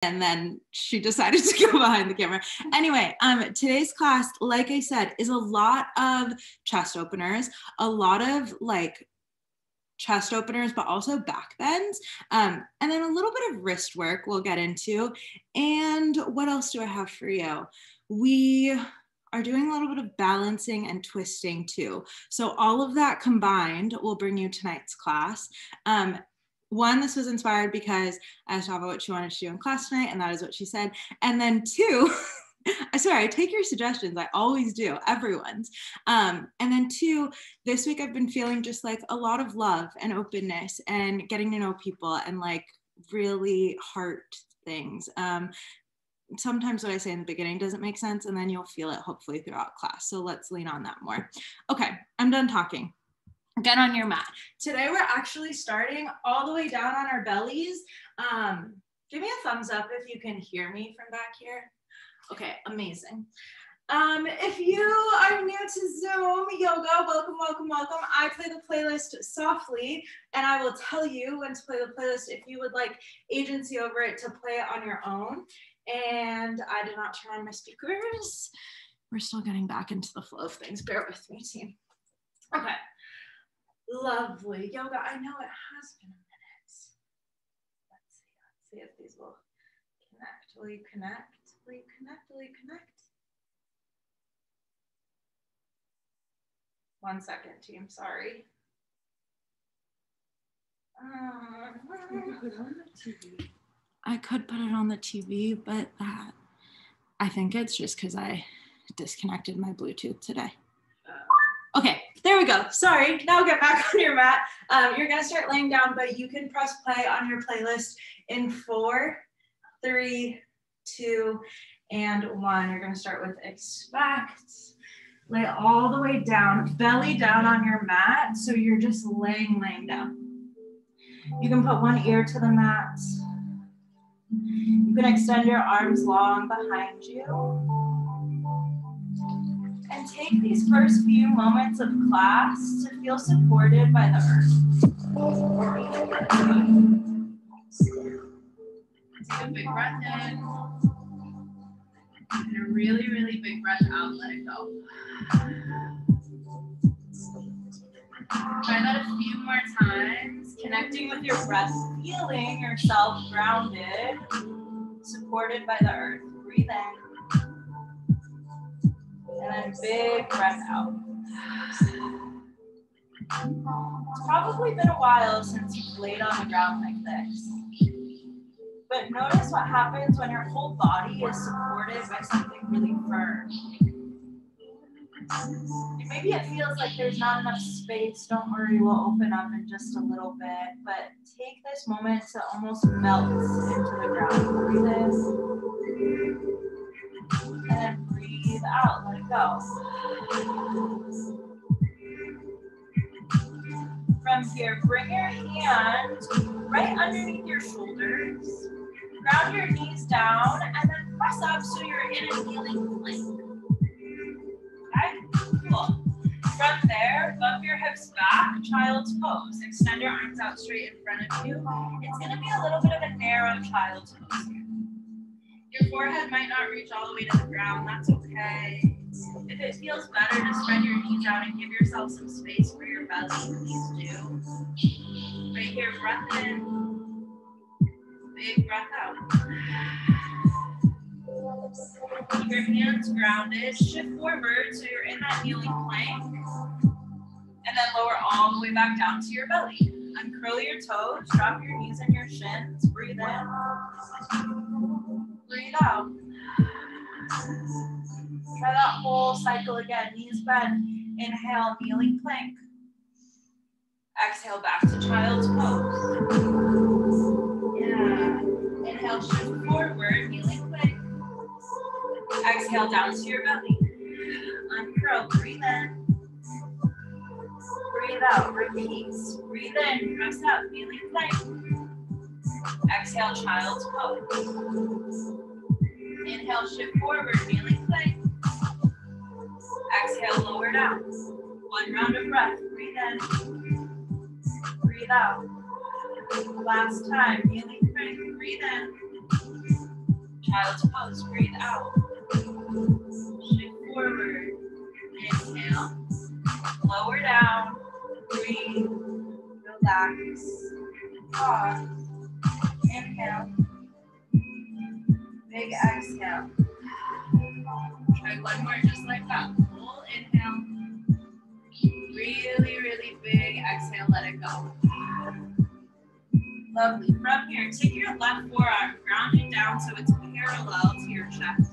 and then she decided to go behind the camera. Anyway, today's class, like I said, is a lot of chest openers, a lot of like chest openers, but also back bends, and then a little bit of wrist work we'll get into. And what else do I have for you? We are doing a little bit of balancing and twisting too. So all of that combined will bring you tonight's class. One, this was inspired because I asked Ava what she wanted to do in class tonight, and that is what she said. And then two, I take your suggestions. I always do, everyone's. And then two, this week I've been feeling just like a lot of love and openness and getting to know people and like really heart things. Sometimes what I say in the beginning doesn't make sense, and then you'll feel it hopefully throughout class. So let's lean on that more. Okay, I'm done talking. Get on your mat. Today we're actually starting all the way down on our bellies. Give me a thumbs up if you can hear me from back here. Okay, amazing. If you are new to Zoom yoga, welcome, welcome, welcome. I play the playlist softly, and I will tell you when to play the playlist if you would like agency over it to play it on your own. And I did not turn on my speakers. We're still getting back into the flow of things. Bear with me, team. Okay. Lovely. Yoga, I know it has been a minute. Let's see if these will connect. Will you connect? Will you connect? Will you connect? 1 second, team, sorry. Put it on the TV. I could put it on the TV, but I think it's just because I disconnected my Bluetooth today. Okay, there we go. Sorry, now get back on your mat. You're gonna start laying down, but you can press play on your playlist in 4, 3, 2, and 1. You're gonna start with expect. Lay all the way down, belly down on your mat. So you're just laying down. You can put one ear to the mat. You can extend your arms long behind you. And take these first few moments of class to feel supported by the earth. Take a big breath in. And a really, really big breath out, let it go. Try that a few more times. Connecting with your breath, feeling yourself grounded, supported by the earth. Breathe in. And then big breath out. It's probably been a while since you've laid on the ground like this. But notice what happens when your whole body is supported by something really firm. Maybe it feels like there's not enough space. Don't worry, we'll open up in just a little bit. But take this moment to almost melt into the ground. Breathe in. And then breathe out, let it go. From here, bring your hand right underneath your shoulders. Ground your knees down and then press up so you're in a kneeling plank. Okay, cool. From there, bump your hips back, child's pose. Extend your arms out straight in front of you. It's going to be a little bit of a narrow child's pose here. Your forehead might not reach all the way to the ground. That's okay. If it feels better to spread your knees out and give yourself some space for your belly, please do. Right here, breath in. Big breath out. Keep your hands grounded. Shift forward so you're in that kneeling plank. And then lower all the way back down to your belly. Uncurl your toes. Drop your knees and your shins. Breathe in. Breathe out. Try that whole cycle again. Knees bent. Inhale, kneeling plank. Exhale, back to child's pose. Yeah. Inhale, shift forward, kneeling plank. Exhale, down to your belly. Uncurl, breathe in. Breathe out, repeat. Breathe in, press up, kneeling plank. Exhale, child's pose. Inhale, shift forward, kneeling plank. Exhale, lower down. One round of breath, breathe in. Breathe out. Last time, kneeling plank, breathe in. Child's pose, breathe out. Shift forward, inhale. Lower down, breathe, relax, pause, inhale. Big exhale. Try one more just like that. Full inhale. Really, really big exhale, let it go. Lovely. From here, take your left forearm, ground it down so it's parallel to your chest.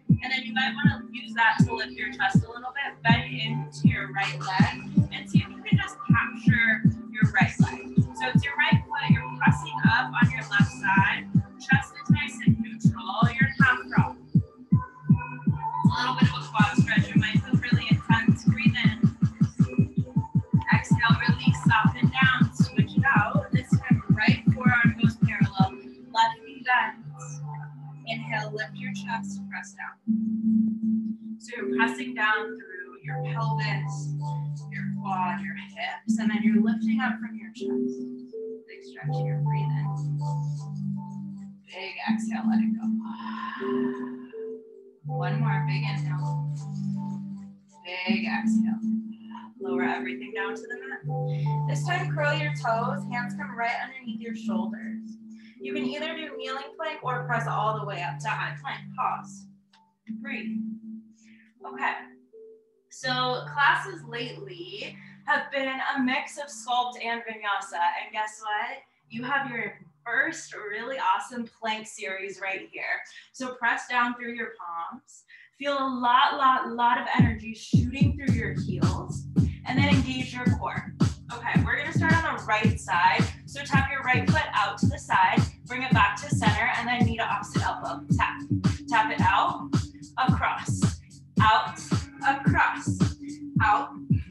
And then you might want to use that to lift your chest a little bit. Bend into your right leg and see if you can just capture your right leg. So it's your right foot, you're pressing up on your left side. Chest is nice and neutral. You're half rock. A little bit of a quad stretch. It might feel really intense. Breathe in. Exhale, release, soften down. Switch it out. This time, right forearm goes parallel. Left knee bends. Inhale, lift your chest, press down. So you're pressing down through your pelvis, your quad, your hips, and then you're lifting up from your chest. Big stretch here, breathe in. Big exhale, let it go. One more, big inhale. Big exhale. Lower everything down to the mat. This time, curl your toes, hands come right underneath your shoulders. You can either do kneeling plank or press all the way up to high plank. Pause. Breathe. Okay. So classes lately have been a mix of sculpt and vinyasa. And guess what? You have your first really awesome plank series right here. So press down through your palms. Feel a lot of energy shooting through your heels. And then engage your core. Okay, we're gonna start on the right side. So tap your right foot out to the side, bring it back to center, and then knee to opposite elbow. Tap. Tap it out, across, out, across, out,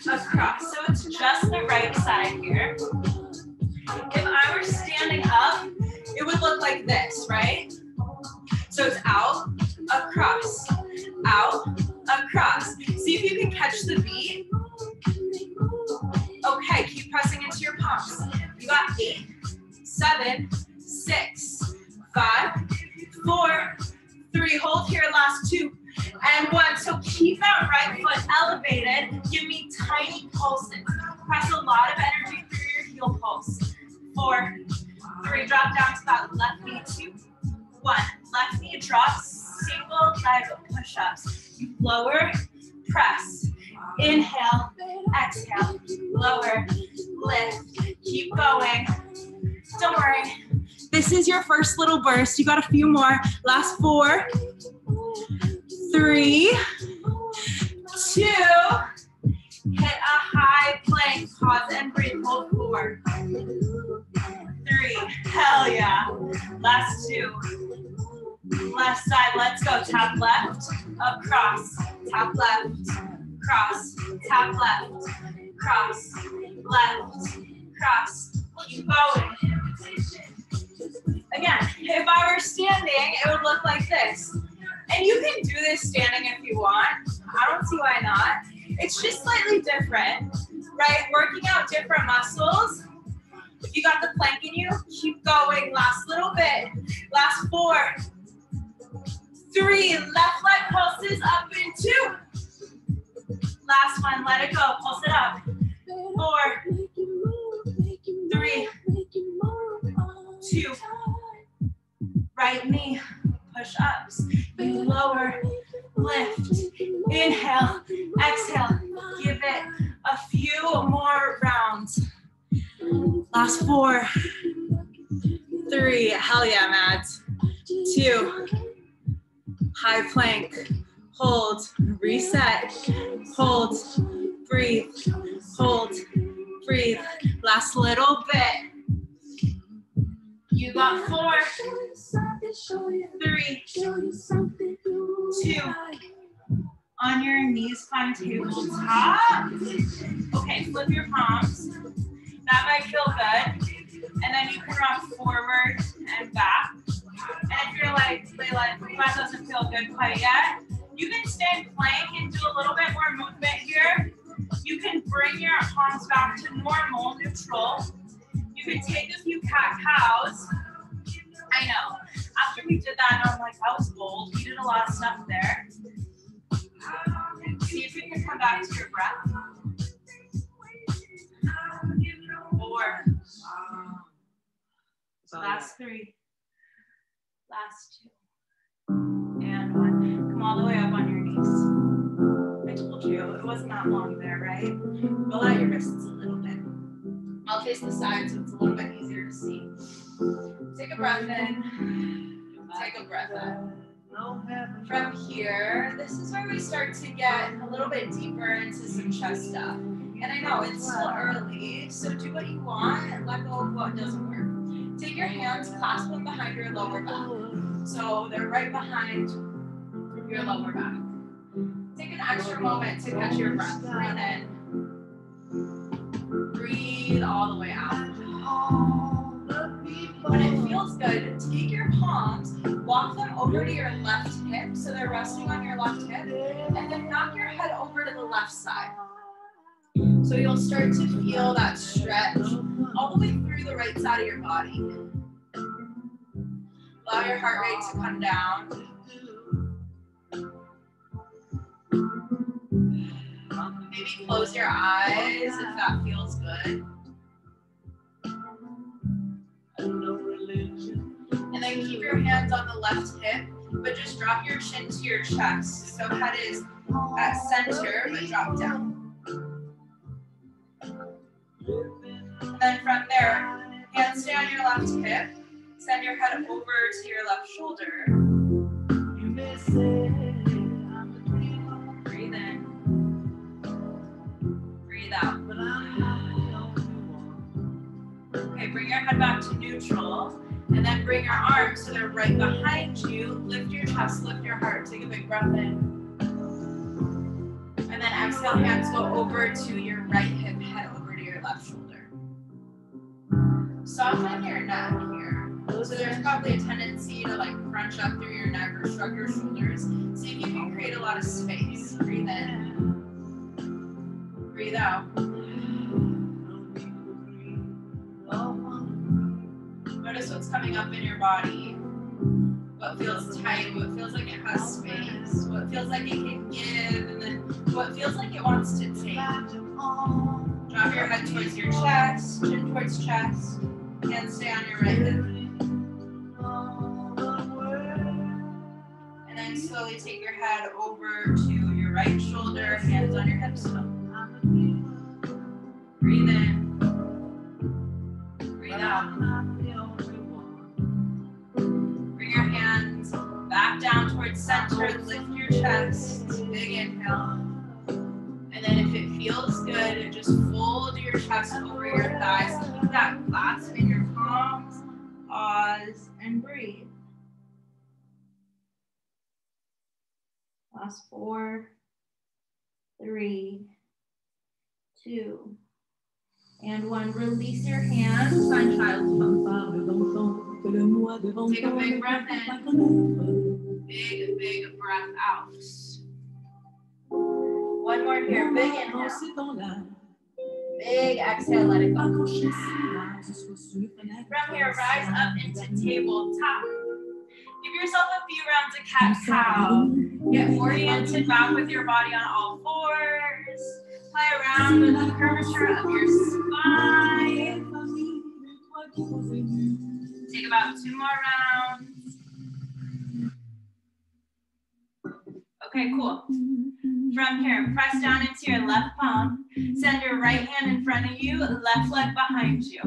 across. So it's just the right side here. If I were standing up, it would look like this, right? So it's out, across, out, across. See if you can catch the beat. Okay, keep pressing into your palms. You got 8, 7, 6, 5, 4, 3. Hold here, last 2, and 1. So keep that right foot elevated. Give me tiny pulses. Press a lot of energy through your heel pulse. 4, 3. Drop down to that left knee. 2, 1. Left knee drops. Single leg push-ups. Lower, press. Inhale, exhale, lower, lift, keep going. Don't worry. This is your first little burst. You got a few more. Last 4, 3, 2. Hit a high plank. Pause and breathe. Hold 4, 3. Hell yeah. Last 2. Left side. Let's go. Tap left, across, tap left. Cross, tap left, cross, left, cross, keep going. Again, if I were standing, it would look like this. And you can do this standing if you want. I don't see why not. It's just slightly different, right? Working out different muscles. If you got the plank in you, keep going. Last little bit. Last 4, 3. Left leg pulses up in 2. Last one, let it go, pulse it up. 4, 3, 2. Right knee, push ups. You lower, lift, inhale, exhale. Give it a few more rounds. Last 4, 3, hell yeah, Mads. 2, high plank. Hold, reset, hold, breathe, hold, breathe. Last little bit. You got 4, 3, 2. On your knees, find tabletop. Okay, flip your palms. That might feel good. And then you can rock forward and back. And if you're like, Layla, that doesn't feel good quite yet, you can stay in plank and do a little bit more movement here. You can bring your palms back to normal, neutral. You can take a few cat-cows. I know. after we did that, I'm like, that was bold. We did a lot of stuff there. See if you can come back to your breath. 4. Last 3. Last 2. And 1. Come all the way up on your knees. I told you, it wasn't that long there, right? Roll out your wrists a little bit. I'll face the side so it's a little bit easier to see. Take a breath in. Take a breath out. From here, this is where we start to get a little bit deeper into some chest stuff. And I know it's still early, so do what you want and let go of what doesn't work. Take your hands, clasp them behind your lower back. So they're right behind your lower back. Take an extra moment to catch your breath. Breathe in. Breathe all the way out. When it feels good, take your palms, walk them over to your left hip, so they're resting on your left hip, and then knock your head over to the left side. So you'll start to feel that stretch all the way through the right side of your body. Allow your heart rate to come down. Maybe close your eyes if that feels good. And then keep your hands on the left hip, but just drop your chin to your chest. So head is at center, but drop down. And then from there, hands stay on your left hip. Send your head over to your left shoulder. Breathe in. Breathe out. Okay, bring your head back to neutral. And then bring your arms so they're right behind you. Lift your chest, lift your heart. Take a big breath in. And then exhale, hands go over to your right hip, head over to your left shoulder. Soften your neck here. So there's probably a tendency to like crunch up through your neck or shrug your shoulders. See if you can create a lot of space. Breathe in. Breathe out. Notice what's coming up in your body. What feels tight, what feels like it has space, what feels like it can give, and then what feels like it wants to take. Drop your head towards your chest, chin towards chest, hands stay on your right hip. And then slowly take your head over to your right shoulder, hands on your hips still. Breathe in. Breathe out. Bring your hands back down towards center, lift your chest, big inhale. And then if it feels good, just fold your chest over your thighs. Keep that clasp in your palms, pause, and breathe. Last 4, 3, 2, and 1. Release your hands, find child's pose. Take a big breath in. Big breath out. One more here. Big inhale. Big exhale, let it go. From here, rise up into tabletop. Give yourself a few rounds of cat-cow. Get oriented back with your body on all fours. Play around with the curvature of your spine. Take about 2 more rounds. Okay, cool. From here, press down into your left palm. Send your right hand in front of you, left leg behind you.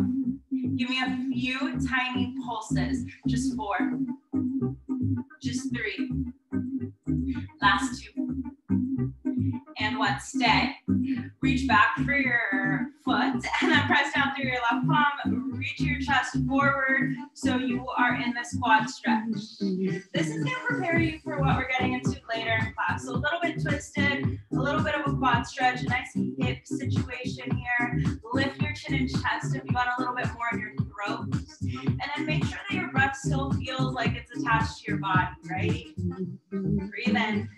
Give me a few tiny pulses. Just 4. Just 3. Last 2. And 1. Stay. Reach back for your foot and then press down through your left palm. Reach your chest forward so you are in the quad stretch. This is going to prepare you for what we're getting into later in class. So a little bit twisted, a little bit of a quad stretch, a nice hip situation here. Lift your chin and chest if you want a little bit more in your throat. And then make sure that your breath still feels like it's attached to your body, right? Breathe in.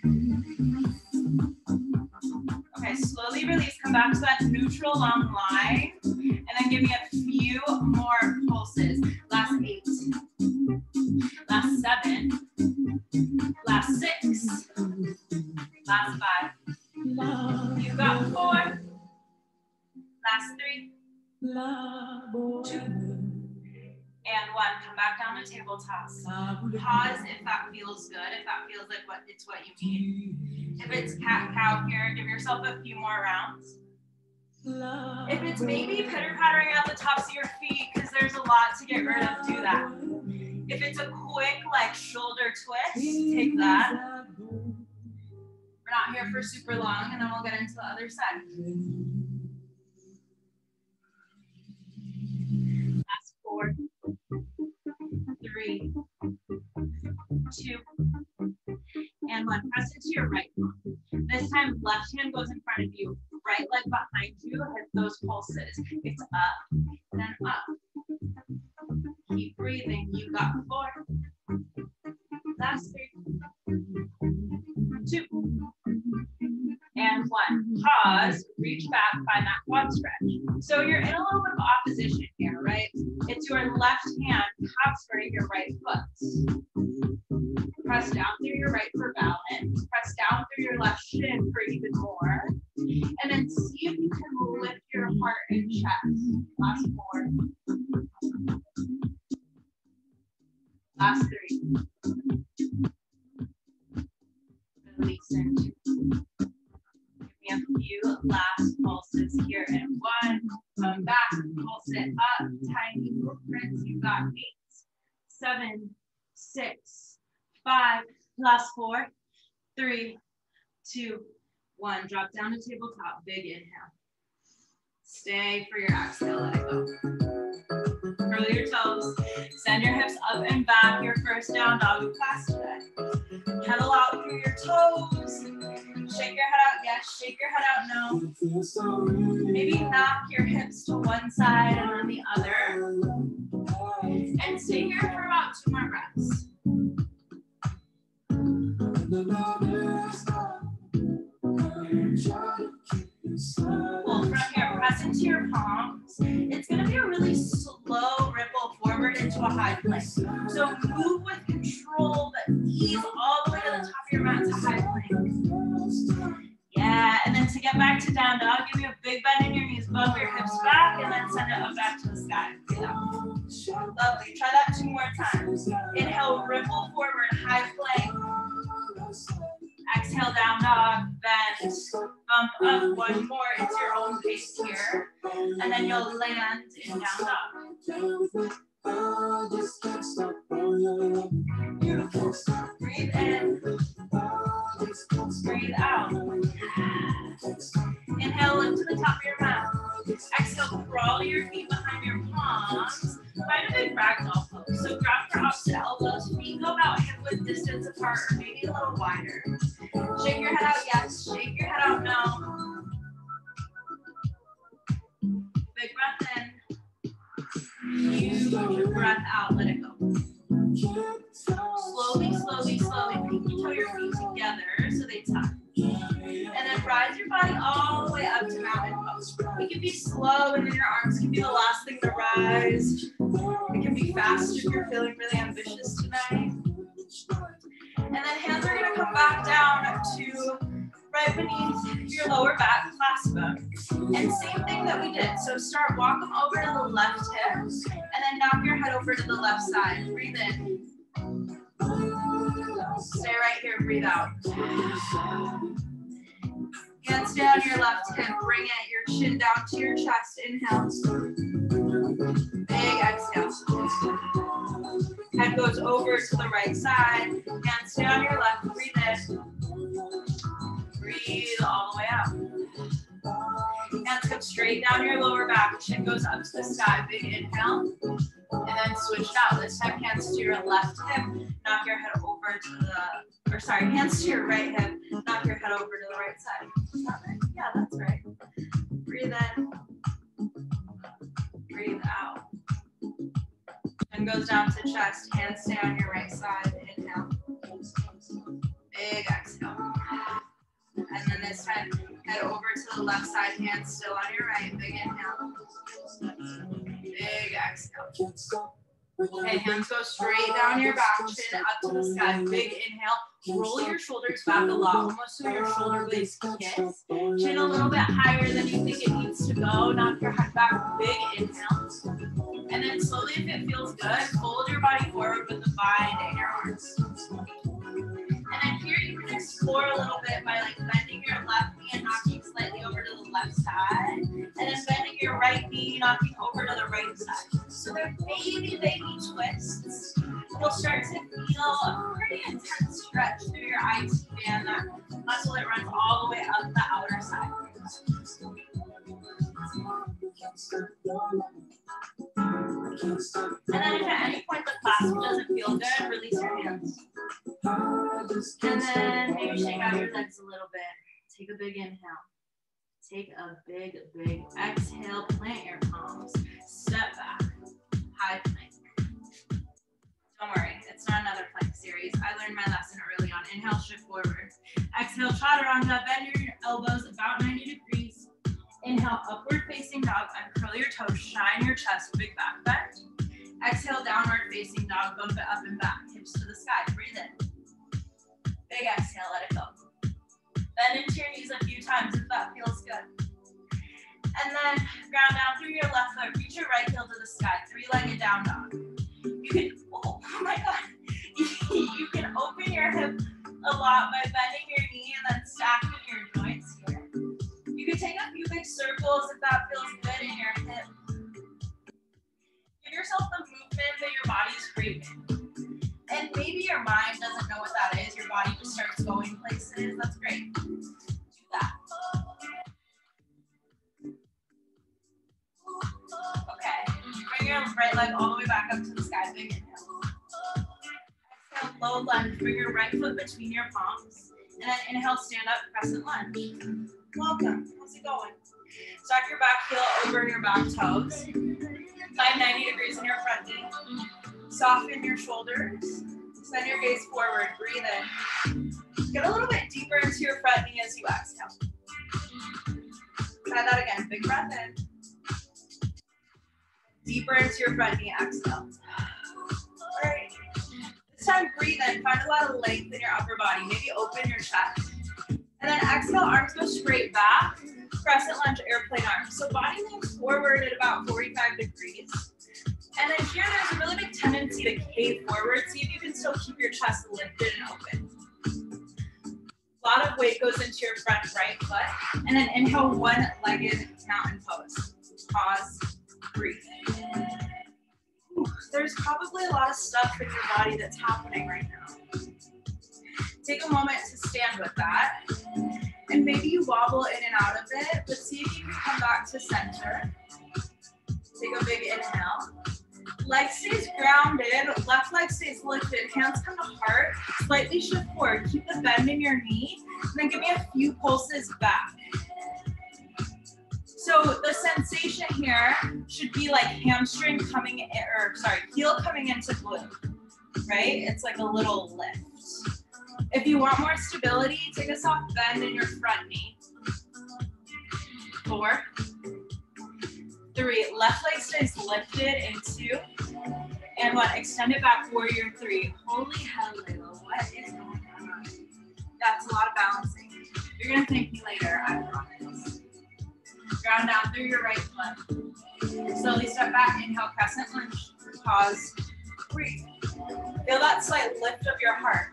Okay, slowly release, come back to that neutral long line, and then give me a few more pulses. Last 8. Last 7. Last 6. Last 5. You got 4. Last 3. 2. And 1. Come back down to tabletop. Pause if that feels good, if that feels like it's what you need. If it's cat-cow here, give yourself a few more rounds. If it's maybe pitter-pattering at the tops of your feet because there's a lot to get rid of, do that. If it's a quick like shoulder twist, take that. We're not here for super long, and then we'll get into the other side. Last 4. 3, 2, and 1. Press into your right palm. This time, left hand goes in front of you, right leg behind you, hit those pulses. It's up, then up. Keep breathing. You got 4. Last 3, 2, and 1. Pause, reach back, find that quad stretch. So you're in a little bit of opposition here, right? It's your left hand capturing your right foot. Press down through your right for balance. Press down through your left shin for even more. And then see if you can lift your heart and chest. Last 4. Last 3. Release into. Give me a few last pulses here. And 1. Come back. Pulse it up. Tiny footprints. You got 8, 7, 6, 5. Last 4. 3, 2, 1. Drop down to tabletop. Big inhale. Stay for your exhale. Let it go. Curl your toes. Send your hips up and back. Your first down dog class today. Pedal out through your toes. Shake your head out. Yes. Shake your head out. No. Maybe knock your hips to one side and on the other. And stay here for about 2 more breaths. Well, from here, press into your palms. It's going to be a really slow ripple forward into a high plank. So move with control, but ease all the way to the top of your mat to high plank. Yeah, and then to get back to down dog, give me a big bend in your knees, bump your hips back, and then send it up back to the sky. Breathe out. Lovely. Try that 2 more times. Inhale, ripple forward, high plank. Exhale, down dog, bend, bump up 1 more. It's your own pace here. And then you'll land in down dog. Beautiful. Breathe in. Breathe out. Inhale, lift to the top of your mat. Exhale, crawl your feet behind your palms. Find a big ragdoll pose. So grab your opposite elbows. Feet go about hip width distance apart, or maybe a little wider. Shake your head out, yes. Shake your head out, no. Big breath in. Huge breath out, let it go. Slowly, slowly, slowly, pinky toe your feet together so they touch. And then rise your body all the way up to mountain pose. It can be slow and then your arms can be the last thing to rise. It can be fast if you're feeling really ambitious tonight. And then hands are gonna come back down to right beneath your lower back, clasp them. And same thing that we did. So start, walk them over to the left hip, and then knock your head over to the left side. Breathe in. Stay right here, breathe out. Hands down your left hip, bring it, your chin down to your chest. Inhale. Big exhale. Head goes over to the right side. Hands down your left, breathe in. Breathe all the way out. Hands come straight down your lower back. Chin goes up to the sky. Big inhale. And then switch it out. This time, hands to your left hip. Knock your head over to the, or sorry, hands to your right hip. Knock your head over to the right side. Is that right? Yeah, that's right. Breathe in. Breathe out. And goes down to chest. Hands stay on your right side. Inhale. Big exhale. And then this time, head over to the left side. Hands still on your right. Big inhale. Big exhale. Okay, hands go straight down your back, chin up to the sky. Big inhale. Roll your shoulders back a lot, almost so your shoulder blades kiss. Chin a little bit higher than you think it needs to go. Knock your head back. Big inhale. And then slowly, if it feels good, fold your body forward with the bind in your arms. And then here you can explore a little bit by like bending your left knee and knocking slightly over to the left side. And then bending your right knee, knocking over to the right side. So they're baby twists. You'll start to feel a pretty intense stretch through your IT band, that muscle that runs all the way up the outer side. And then if at any point the clasp doesn't feel good, release your hands. And then maybe shake out your legs a little bit. Take a big inhale. Take a big exhale. Plant your palms. Step back. High plank. Don't worry, it's not another plank series. I learned my lesson early on. Inhale, shift forward. Exhale, chaturanga. Bend your elbows about 90 degrees. Inhale, upward facing dog. Uncurl your toes. Shine your chest. Big back bend. Exhale, downward facing dog. Bump it up and back. Hips to the sky. Breathe in. Big exhale, let it go. Bend into your knees a few times if that feels good. And then ground down through your left foot. Reach your right heel to the sky. Three-legged down dog. You can, oh my God. You can open your hip a lot by bending your knee and then stacking your joints here. You can take a few big circles if that feels good in your hip. Give yourself the movement that your body's craving. And maybe your mind doesn't know what that is. Your body just starts going places. That's great. Do that. Okay. Bring your right leg all the way back up to the sky. Big inhale. Exhale, low lunge. Bring your right foot between your palms. And then inhale, stand up, crescent lunge. Welcome. How's it going? Stack your back heel over your back toes. Find 90 degrees in your front knee. Soften your shoulders. Send your gaze forward. Breathe in. Get a little bit deeper into your front knee as you exhale. Try that again. Big breath in. Deeper into your front knee. Exhale. All right. This time, breathe in. Find a lot of length in your upper body. Maybe open your chest. And then exhale. Arms go straight back. Crescent lunge, airplane arms. So body moves forward at about 45 degrees. And then here, there's a really big tendency to cave forward. See if you can still keep your chest lifted and open. A lot of weight goes into your front right foot. And then inhale, one-legged mountain pose. Pause, breathe. There's probably a lot of stuff in your body that's happening right now. Take a moment to stand with that. And maybe you wobble in and out of it, but see if you can come back to center. Take a big inhale. Leg stays grounded, left leg stays lifted, hands come to heart, slightly shift forward, keep the bend in your knee, and then give me a few pulses back. So the sensation here should be like hamstring coming in, or sorry, heel coming into glute, right? It's like a little lift. If you want more stability, take a soft bend in your front knee. 4, 3, left leg stays lifted in 2, and 1, extend it back, warrior 3. Holy hell, Layla, what is going on? That's a lot of balancing. You're gonna thank me later, I promise. Ground down through your right foot. Slowly step back, inhale, crescent lunge, pause, breathe. Feel that slight lift of your heart.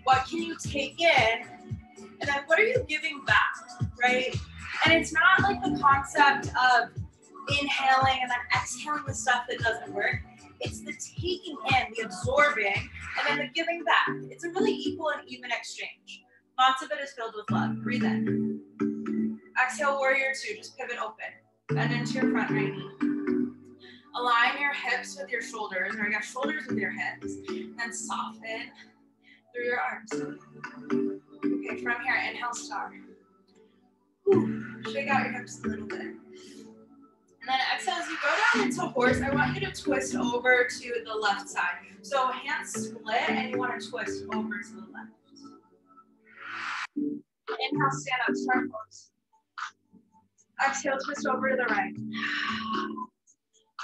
What can you take in, and then what are you giving back, right? And it's not like the concept of inhaling and then exhaling the stuff that doesn't work. It's the taking in, the absorbing, and then the giving back. It's a really equal and even exchange. Lots of it is filled with love. Breathe in. Exhale, warrior 2. Just pivot open. Bend into your front right knee. Align your hips with your shoulders, or I guess shoulders with your hips, and then soften through your arms. Okay, from here, inhale, star. Whew. Shake out your hips a little bit. And then exhale, as you go down into horse, I want you to twist over to the left side. So hands split, and you want to twist over to the left. Inhale, stand up, start horse. Exhale, twist over to the right.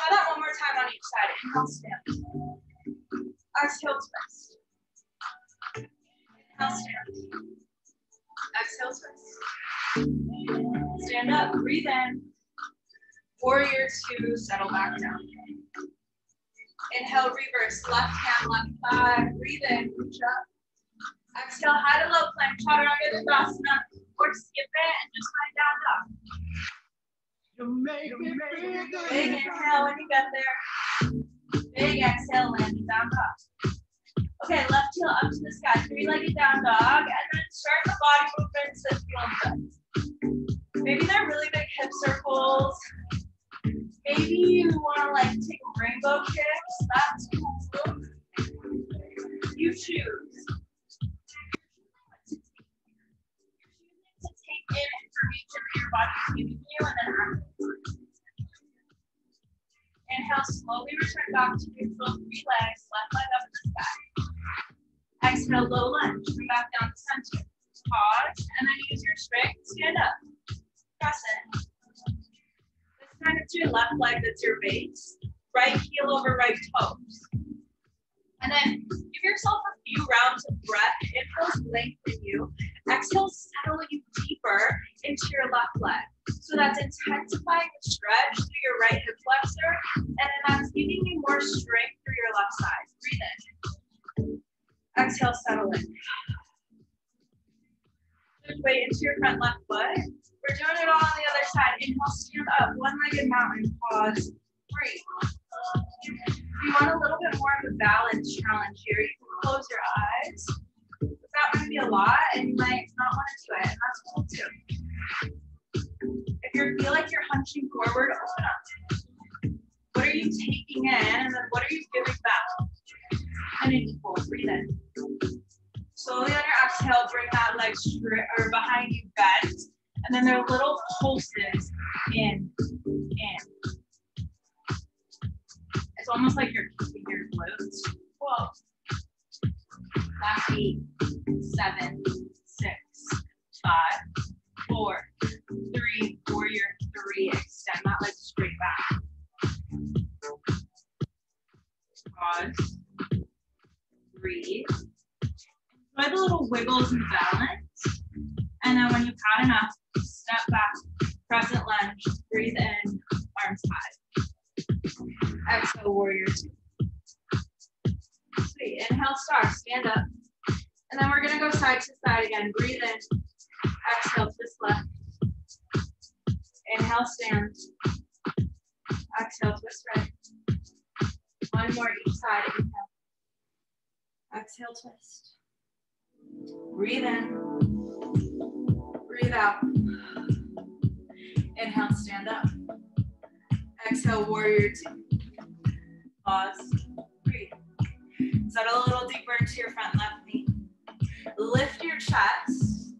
Try that one more time on each side. Inhale, stand. Exhale, twist. Inhale, stand. Exhale, twist. Stand up, breathe in. Warrior two, settle back down. Inhale, reverse, left hand, left thigh, breathe in, reach up. Exhale, high to low plank, chaturanga dandasana, or skip it and just lie down dog. Big inhale when you get there. Big exhale, landing down dog. Okay, left heel up to the sky, three-legged down dog, and then start the body movements that feel good. Maybe they're really big hip circles. Maybe you want to like take rainbow kicks. That's cool. You choose. To take in information that your body is giving you and then act. Inhale, slowly return back to neutral, three legs, left leg up in the sky. Exhale, low lunge, bring back down to center. Pause, and then use your strength, stand up. Press it. Kind of to your left leg, that's your base. Right heel over right toes. And then give yourself a few rounds of breath. Inhale, lengthen you. Exhale, settle you deeper into your left leg. So that's intensifying the stretch through your right hip flexor. And then that's giving you more strength through your left side. Breathe in. Exhale, settle in. Good weight into your front left foot. We're doing it all on the other side. Inhale, stand up, one-legged mountain, pause, breathe. If you want a little bit more of a balance challenge here, you can close your eyes. That might be a lot, and you might not want to do it, and that's cool too. If you feel like you're hunching forward, open up. What are you taking in, and then what are you giving back? And equal, breathe in. Slowly on your exhale, bring that leg straight or behind you, bent. And then there are little pulses in. It's almost like you're keeping your glutes. Whoa. Last 8, 7, 6, 5, 4, 3, warrior 3. Extend that leg straight back. Pause. Breathe. Enjoy the little wiggles and balance. And then when you've had enough, step back, crescent lunge, breathe in, arms high. Exhale, warrior two. Sweet, inhale, star, stand up. And then we're gonna go side to side again. Breathe in, exhale, twist left. Inhale, stand. Exhale, twist right. One more each side, inhale. Exhale, twist. Breathe in. Breathe out. Inhale, stand up. Exhale, warrior two. Pause. Breathe. Settle a little deeper into your front left knee. Lift your chest.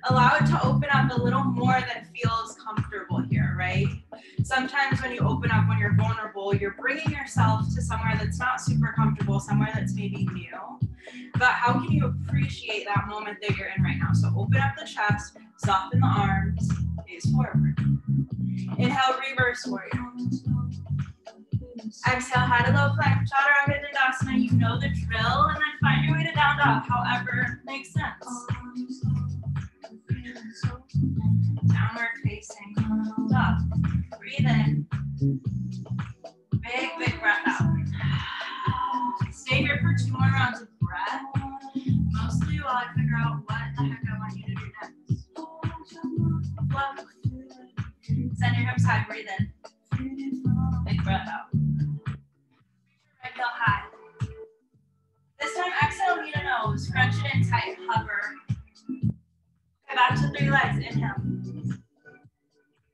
Allow it to open up a little more than feels comfortable here, right? Sometimes when you open up, when you're vulnerable, you're bringing yourself to somewhere that's not super comfortable, somewhere that's maybe new. But how can you appreciate that moment that you're in right now? So open up the chest, soften the arms, gaze forward. Inhale, reverse warrior. Exhale, high to low plank, chaturanga dandasana. You know the drill, and then find your way to down dog, however makes sense. Downward facing dog. Breathe in. Big breath out. Stay here for 2 more rounds of breath. Mostly while I figure out what the heck I want you to do next. Flow. Send your hips high, breathe in. Big breath out. Right heel high. This time exhale, knee to nose. Crunch it in tight, hover. Okay, back to 3 legs, inhale.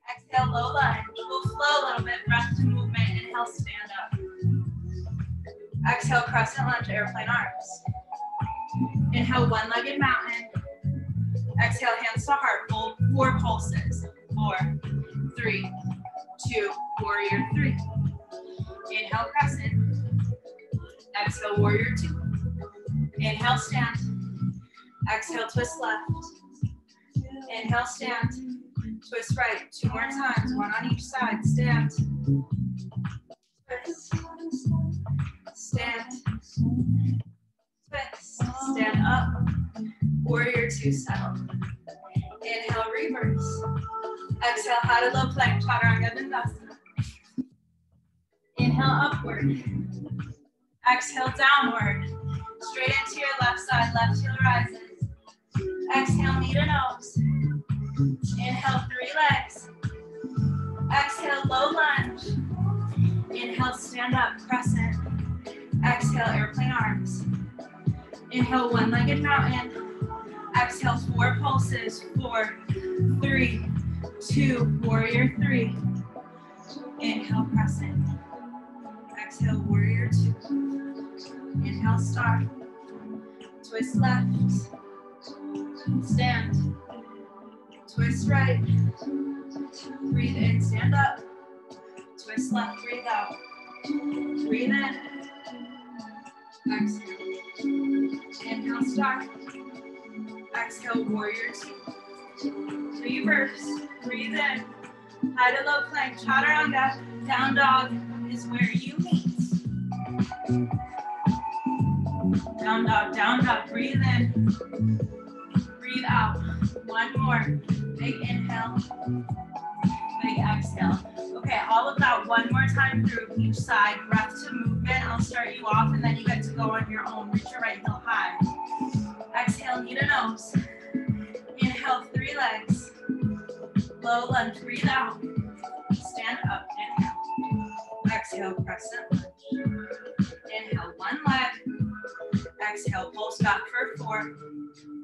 Exhale, low lunge. We'll flow a little bit, breath to movement. Inhale, stand up. Exhale, crescent lunge, airplane arms. Inhale, one-legged mountain. Exhale, hands to heart, fold 4 pulses. 4, 3, 2, warrior 3. Inhale, crescent. Exhale, warrior 2. Inhale, stand. Exhale, twist left. Inhale, stand. Twist right. 2 more times, 1 on each side. Stand. twist, stand, twist, stand up, warrior two, settle. Inhale, reverse. Exhale, high to low plank, chaturanga dandasana. Inhale, upward. Exhale, downward. Straight into your left side, left heel rises. Exhale, knee to nose. Inhale, three legs. Exhale, low lunge. Inhale, stand up, crescent. Exhale, airplane arms. Inhale, one-legged mountain. Exhale, 4 pulses. 4, 3, 2, warrior 3. Inhale, crescent. Exhale, warrior 2. Inhale, star. Twist left. Stand. Twist right. Breathe in, stand up. Twist left, breathe out. Breathe in. Exhale. Inhale, star. Exhale, warrior 2. Reverse. Breathe in. High to low plank, chaturanga. Down dog is where you meet. Down dog, breathe in. Breathe out. One more. Big inhale. Big exhale. Okay, all of that one more time through each side. Breath to movement. I'll start you off and then you get to go on your own. Reach your right heel high. Exhale, knee to nose. Inhale, 3 legs. Low lunge, breathe out. Stand up, inhale. Exhale, crescent lunge. Inhale, 1 leg. Exhale, pulse back for 4,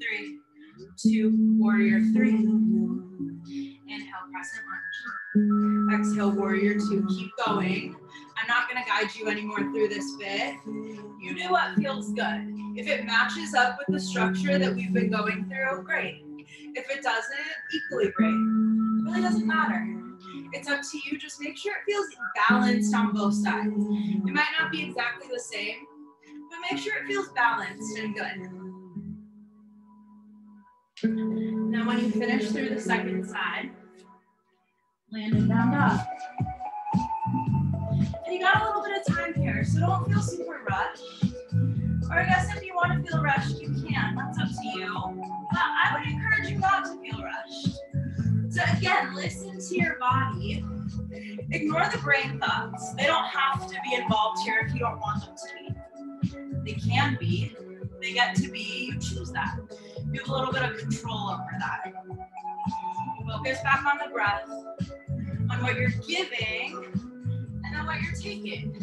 3, 2, warrior 3. Inhale, crescent lunge. Exhale, warrior 2. Keep going. I'm not going to guide you anymore through this bit. You do what feels good. If it matches up with the structure that we've been going through, great. If it doesn't, equally great. It really doesn't matter. It's up to you. Just make sure it feels balanced on both sides. It might not be exactly the same, but make sure it feels balanced and good. Now when you finish through the second side, land it down dog. And you got a little bit of time here, so don't feel super rushed. Or I guess if you want to feel rushed, you can. That's up to you. But I would encourage you not to feel rushed. So again, listen to your body. Ignore the brain thoughts. They don't have to be involved here if you don't want them to be. They can be. They get to be. You choose that. You have a little bit of control over that. Focus back on the breath, on what you're giving, and then what you're taking.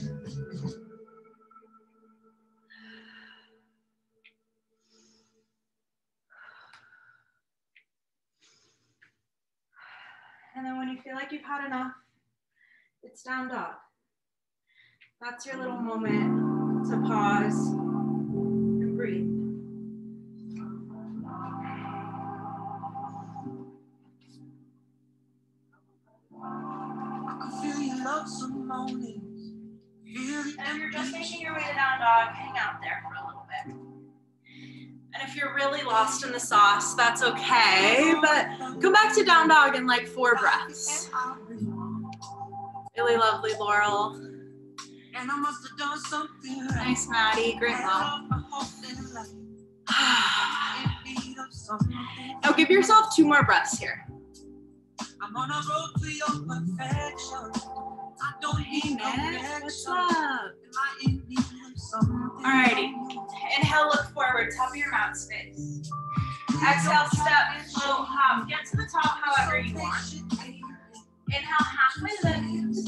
And then when you feel like you've had enough, it's down dog. That's your little moment to pause and breathe. I can feel your love some mornings. And if you're just making your way to down dog, hang out there for a little bit. And if you're really lost in the sauce, that's okay, but go back to down dog in like 4 breaths. Really lovely, Laurel. And I must have done something right. Nice, Maddie. Great love. Now give yourself 2 more breaths here. I'm on a road to your perfection. I don't need no what's up? Alrighty. Inhale, look forward, top of your mat space. Exhale, step, float, hop. Get to the top however you want. Inhale, halfway lift.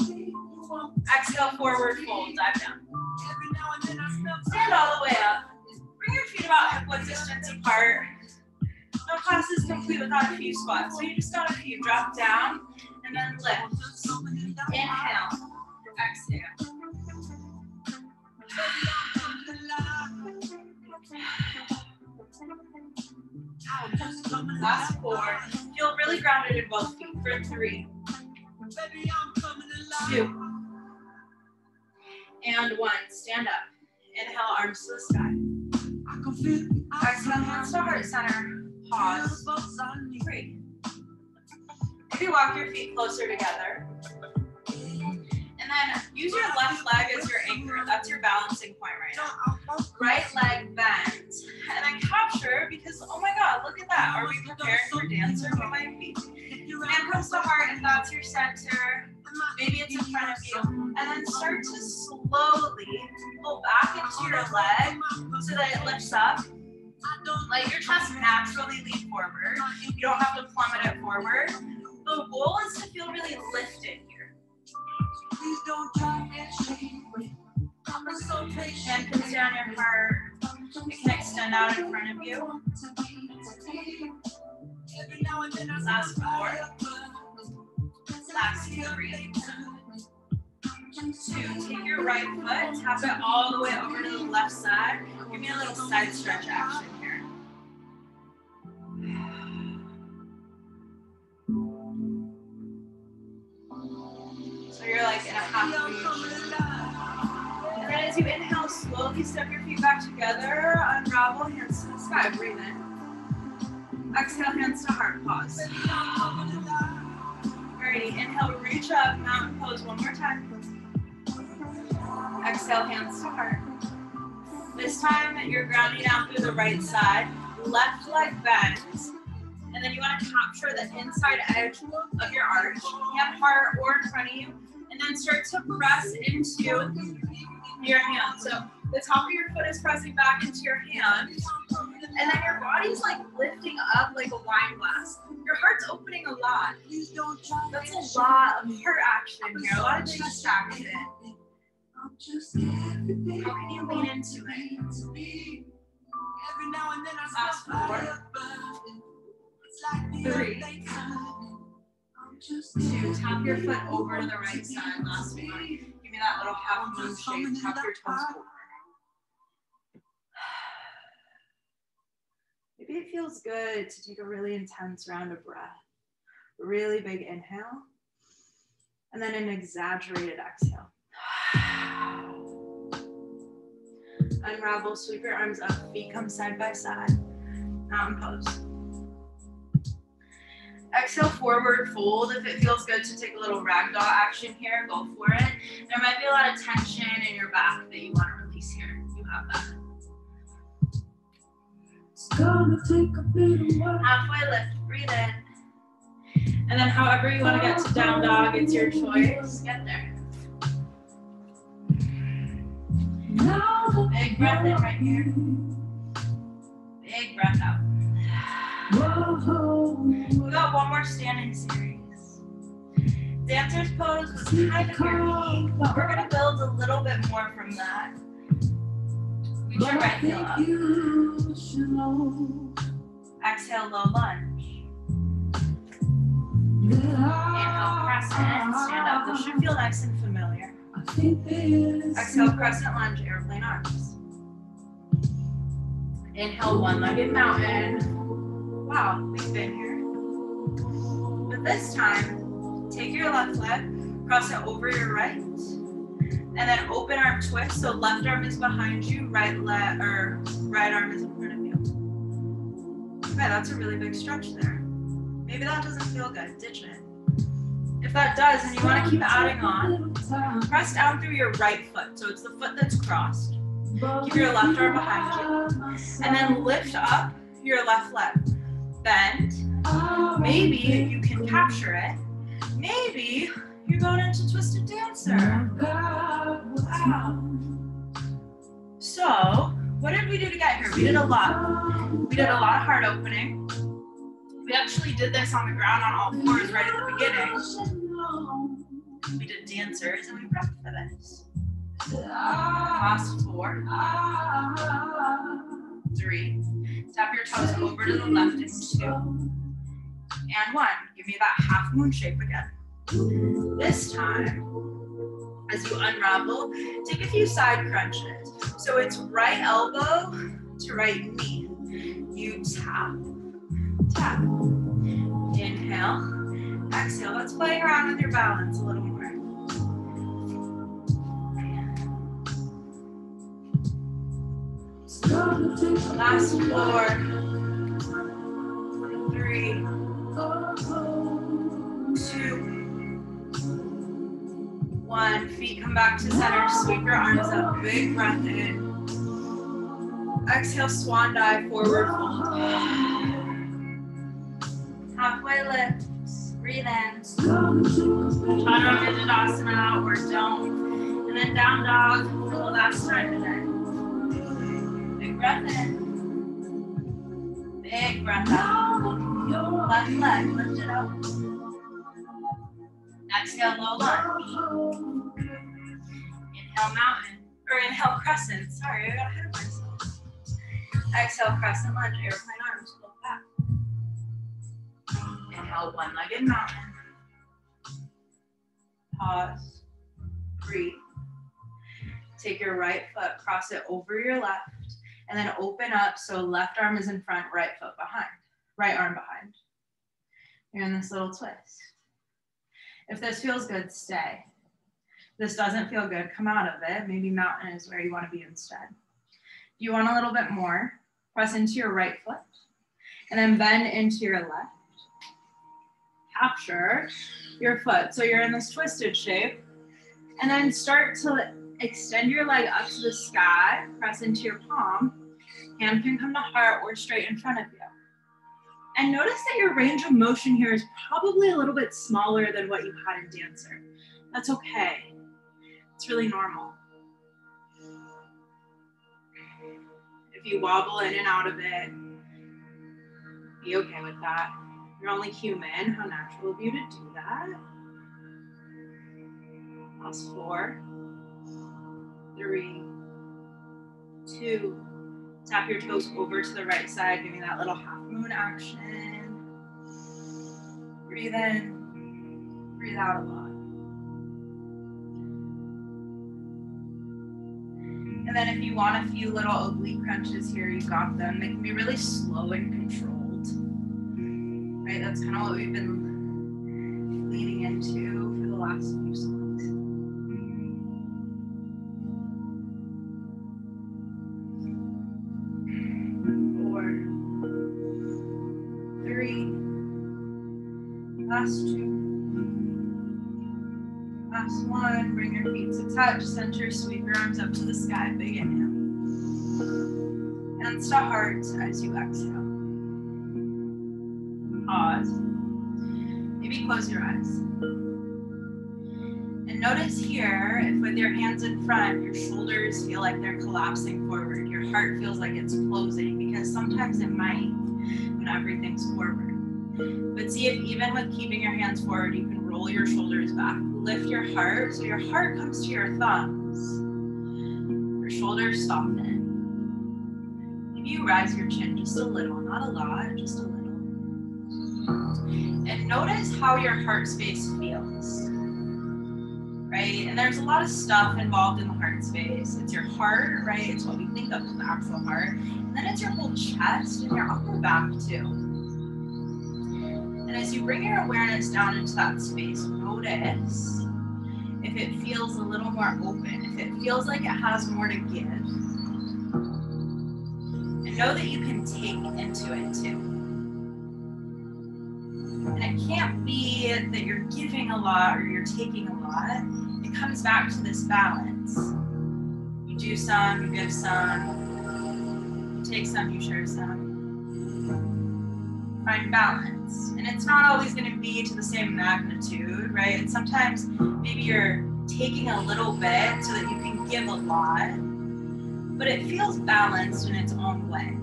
Exhale, forward fold, dive down. Stand all the way up. Bring your feet about hip width distance apart. No class is complete without a few squats, so you just got a few. Drop down and then lift. Inhale, exhale. Last 4. Feel really grounded in both feet for 3, 2, and 1. Stand up. Inhale, arms to the sky. Exhale, hands to heart center. Pause. 3. Maybe walk your feet closer together. And then use your left leg as your anchor. That's your balancing point right now. Right leg bend. And then capture, because oh my God, look at that. Are we prepared for dancer? We might be. Hand comes to heart if that's your center. Maybe it's in front of you. And then start to slowly pull back into your leg so that it lifts up. Let your chest naturally lean forward. You don't have to plummet it forward. The goal is to feel really lifted here. Hand can stay on your heart. It can extend out in front of you. Last 4. Last 3. 2. Take your right foot, tap it all the way over to the left side. Give me a little side stretch action here. So you're like in a half reach. And then as you inhale, slowly step your feet back together, unravel, hands to the sky, breathe in. Exhale, hands to heart, pause. Alrighty, inhale, reach up, mountain pose one more time. Exhale, hands to heart. This time, you're grounding down through the right side, left leg bends, and then you want to capture the inside edge of your arch, hand, heart, or in front of you, and then start to press into your hand. So the top of your foot is pressing back into your hand, and then your body's like lifting up like a wine glass. Your heart's opening a lot. That's a lot of heart action here, a lot of chest action. How can you lean into it? Last 4. 3. 2. Tap your foot over to the right side. Last 1. Give me that little half moon shape. Tap your toes over. Maybe it feels good to take a really intense round of breath. Really big inhale. And then an exaggerated exhale. Unravel, sweep your arms up, feet come side by side. Mountain pose. Exhale, forward fold. If it feels good to take a little ragdoll action here, go for it. There might be a lot of tension in your back that you want to release here. You have that. Halfway lift, breathe in. And then however you want to get to down dog, it's your choice. Get there. Big breath in right here. Big breath out. We got one more standing series. Dancer's pose was kind of your peak, but we're going to build a little bit more from that. Reach your right heel up. Exhale, low lunge. Inhale, crescent, stand up. This should feel nice and familiar. Exhale, crescent lunge, airplane arms. Inhale, one-legged mountain. Wow, we've been here. But this time, take your left leg, cross it over your right, and then open arm twist. So left arm is behind you, right arm is in front of you. Okay, that's a really big stretch there. Maybe that doesn't feel good, ditch it. If that does, and you want to keep adding on, press down through your right foot. So it's the foot that's crossed. Keep your left arm behind you. And then lift up your left leg. Bend. Maybe you can capture it. Maybe you're going into twisted dancer. Wow. So, what did we do to get here? We did a lot. We did a lot of heart opening. We actually did this on the ground on all fours right at the beginning. We did dancers and we prepped for this. Last 4. 3. Tap your toes over to the left in 2. And 1. Give me that half moon shape again. This time, as you unravel, take a few side crunches. So it's right elbow to right knee. You tap, tap. Inhale, exhale. Let's play around with your balance a little more. Last 4, 3, 2, 1. Feet Come back to center, sweep your arms up, big breath in. Exhale, swan dive, forward fold. Halfway lift, breathe in. Chaturanga or don't. And then down dog for the last time today. Big breath in. Big breath out. Left leg, lift it up. Exhale, low lunge. Inhale, mountain. Or inhale, crescent. Sorry, I got ahead of myself. Exhale, crescent lunge, airplane arms, look back. Inhale, one-legged mountain. Pause, breathe. Take your right foot, cross it over your left, and then open up so left arm is in front, right foot behind, right arm behind. You're in this little twist. If this feels good, stay. If this doesn't feel good, come out of it. Maybe mountain is where you want to be instead. If you want a little bit more, press into your right foot, and then bend into your left. Capture your foot. So you're in this twisted shape, and then start to extend your leg up to the sky, press into your palm. Hand can come to heart or straight in front of you. And notice that your range of motion here is probably a little bit smaller than what you had in Dancer. That's okay. It's really normal. If you wobble in and out of it, be okay with that. You're only human. How natural of you to do that. Pause 4, 3, 2. Tap your toes over to the right side, giving that little half moon action. Breathe in, breathe out a lot. And then if you want a few little oblique crunches here, you got them. They can be really slow and controlled. Right, that's kind of what we've been leaning into for the last few songs. 4, 3, last 2, last 1. Bring your feet to touch, center, sweep your arms up to the sky, big inhale. Hands to heart as you exhale. Pause. Maybe close your eyes. And notice here, if with your hands in front, your shoulders feel like they're collapsing forward. Your heart feels like it's closing, because sometimes it might when everything's forward. But see if even with keeping your hands forward, you can roll your shoulders back. Lift your heart so your heart comes to your thumbs. Your shoulders soften. Maybe you rise your chin just a little, not a lot, just a little. And notice how your heart space feels, right? And there's a lot of stuff involved in the heart space. It's your heart, right? It's what we think of as the actual heart. And then it's your whole chest and your upper back too. And as you bring your awareness down into that space, notice if it feels a little more open, if it feels like it has more to give. And know that you can take into it too. And it can't be that you're giving a lot or you're taking a lot. It comes back to this balance. You do some, you give some, you take some, you share some. Find balance. And it's not always going to be to the same magnitude, right? And sometimes maybe you're taking a little bit so that you can give a lot, but it feels balanced in its own way.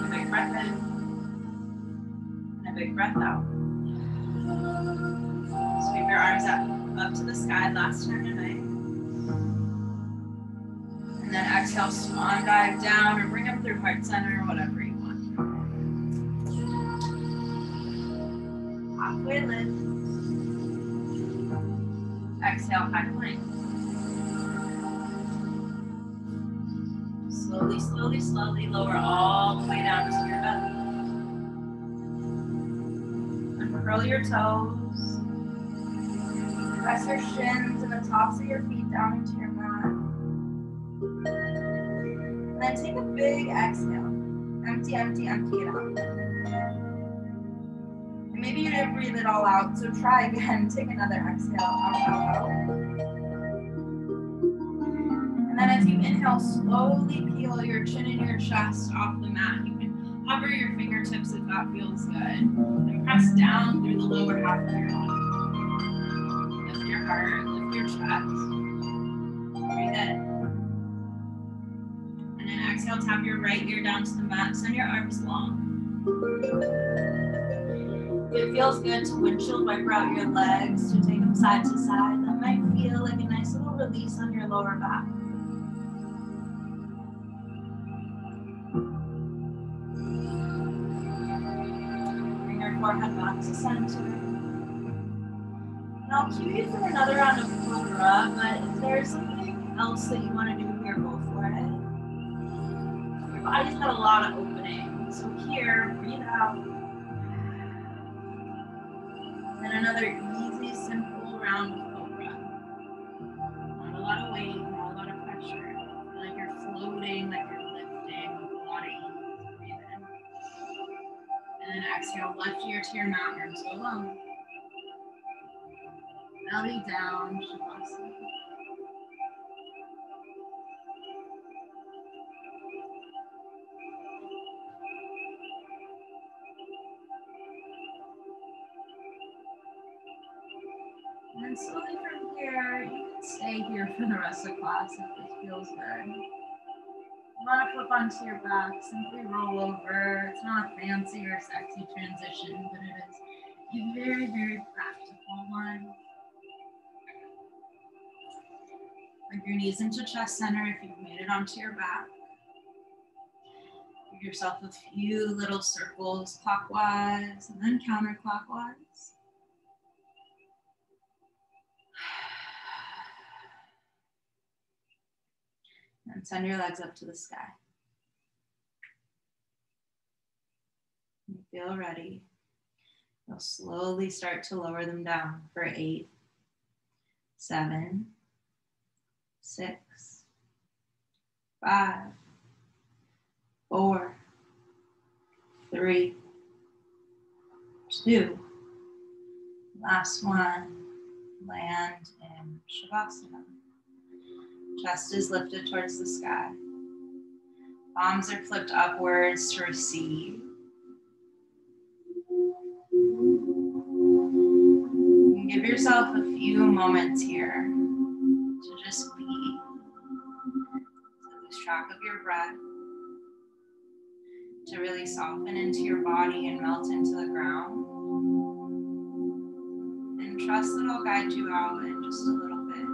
A big breath in. Big breath out. Sweep your arms up to the sky, last time tonight. And then exhale, swan dive down or bring them through heart center or whatever you want. Halfway lift. Exhale, high plank. Slowly, slowly, slowly lower all the way down to your belly. Curl your toes. Press your shins and the tops of your feet down into your mat. And then take a big exhale. Empty, empty, empty it out. And maybe you didn't breathe it all out, so try again. Take another exhale, out. And then as you inhale, slowly peel your chin and your chest off the mat. You can hover your fingertips if that feels good. And press down through the lower half of your body. Lift your heart, lift your chest. Breathe in. And then exhale, tap your right ear down to the mat. Send your arms long. It feels good to windshield wiper out your legs, to take them side to side. That might feel like a nice little release on your lower back. Bring your forehead back to center. And I'll cue you for another round of Cobra, but if there's something else that you want to do here, go for it. Your body's got a lot of opening, so here, breathe out. And another easy, simple round of Cobra. Not a lot of weight, not a lot of pressure. Feel like you're floating, like you're lifting with a lot of ease. Breathe in. And then exhale, left ear to your mat, arms go long. Belly down, Shavasana. And then slowly from here, you can stay here for the rest of class if this feels good. You want to flip onto your back, simply roll over. It's not a fancy or sexy transition, but it is a very, very practical one. Bring your knees into chest center if you've made it onto your back. Give yourself a few little circles clockwise and then counterclockwise. And send your legs up to the sky. When you feel ready, you'll slowly start to lower them down for 8, 7, 6, 5, 4, 3, 2. Last one. Land in Shavasana. Chest is lifted towards the sky. Palms are flipped upwards to receive. You can give yourself a few moments here to just be, to lose track of your breath, to really soften into your body and melt into the ground. And trust that I'll guide you out in just a little bit.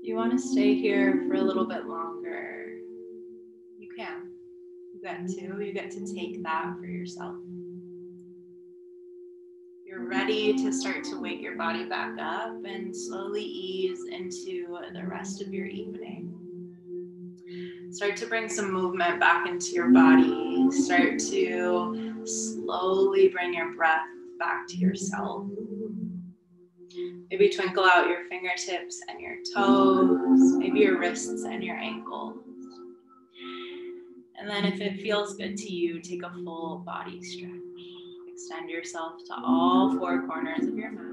If you want to stay here for a little bit longer, you can. You get to take that for yourself. You're ready to start to wake your body back up and slowly ease into the rest of your evening. Start to bring some movement back into your body. Start to slowly bring your breath back to yourself. Maybe twinkle out your fingertips and your toes, maybe your wrists and your ankles. And then if it feels good to you, take a full body stretch. Extend yourself to all four corners of your mat.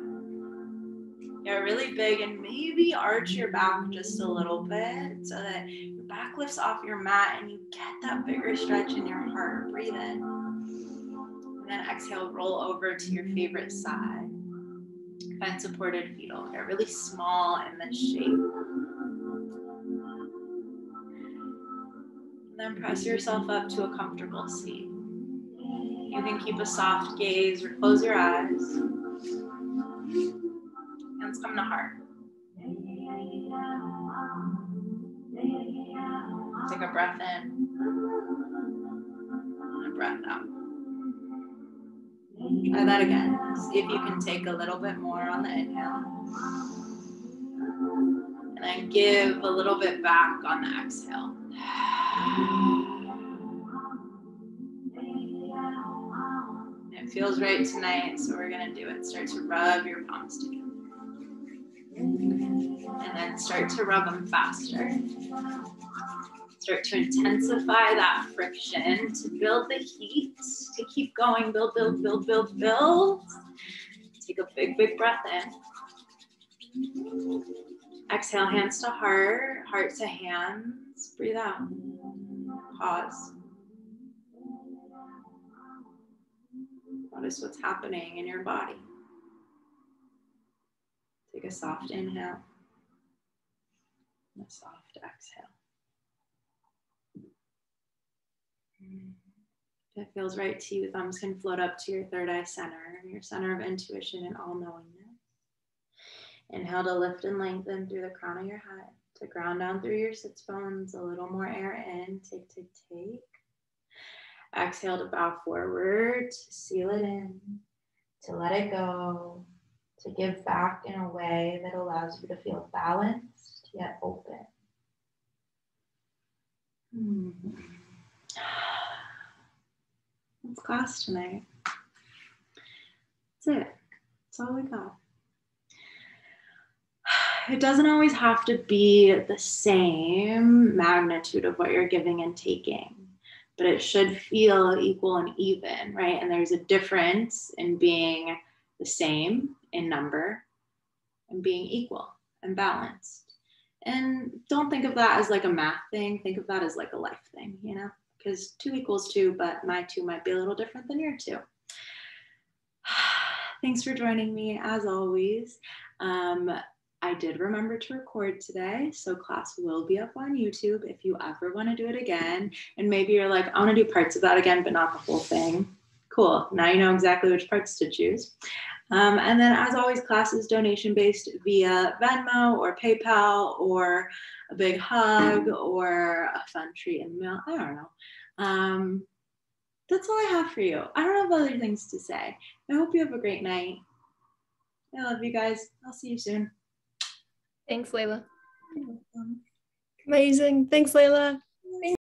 Get really big and maybe arch your back just a little bit so that your back lifts off your mat and you get that bigger stretch in your heart. Breathe in. And then exhale, roll over to your favorite side. Find supported fetal. Get really small in this shape. And then press yourself up to a comfortable seat. You can keep a soft gaze or close your eyes. Hands come to heart. Take a breath in and a breath out. Try that again. See if you can take a little bit more on the inhale. And then give a little bit back on the exhale. It feels right tonight, so we're gonna do it. Start to rub your palms together. And then start to rub them faster. Start to intensify that friction to build the heat, to keep going. Build, build, build, build, build. Take a big, big breath in. Exhale, hands to heart, heart to hands. Breathe out. Pause. Notice what's happening in your body. Take a soft inhale and a soft exhale. If it feels right to you, thumbs can float up to your third eye center, your center of intuition and all-knowingness. Inhale to lift and lengthen through the crown of your head, to ground down through your sits bones, a little more air in, take, take, take. Exhale to bow forward, to seal it in, to let it go, to give back in a way that allows you to feel balanced yet open. That's class tonight. That's it. That's all we got. It doesn't always have to be the same magnitude of what you're giving and taking, but it should feel equal and even, right? And there's a difference in being the same in number and being equal and balanced. And don't think of that as like a math thing. Think of that as like a life thing, you know? Because 2 equals 2, but my 2 might be a little different than your 2. Thanks for joining me as always. I did remember to record today, so class will be up on YouTube if you ever want to do it again. And maybe you're like, I want to do parts of that again, but not the whole thing. Cool. Now you know exactly which parts to choose. And then as always, class is donation-based via Venmo or PayPal or a big hug or a fun treat in the mail. I don't know. That's all I have for you. I don't have other things to say. I hope you have a great night. I love you guys. I'll see you soon. Thanks, Layla. You're welcome. Amazing. Thanks, Layla.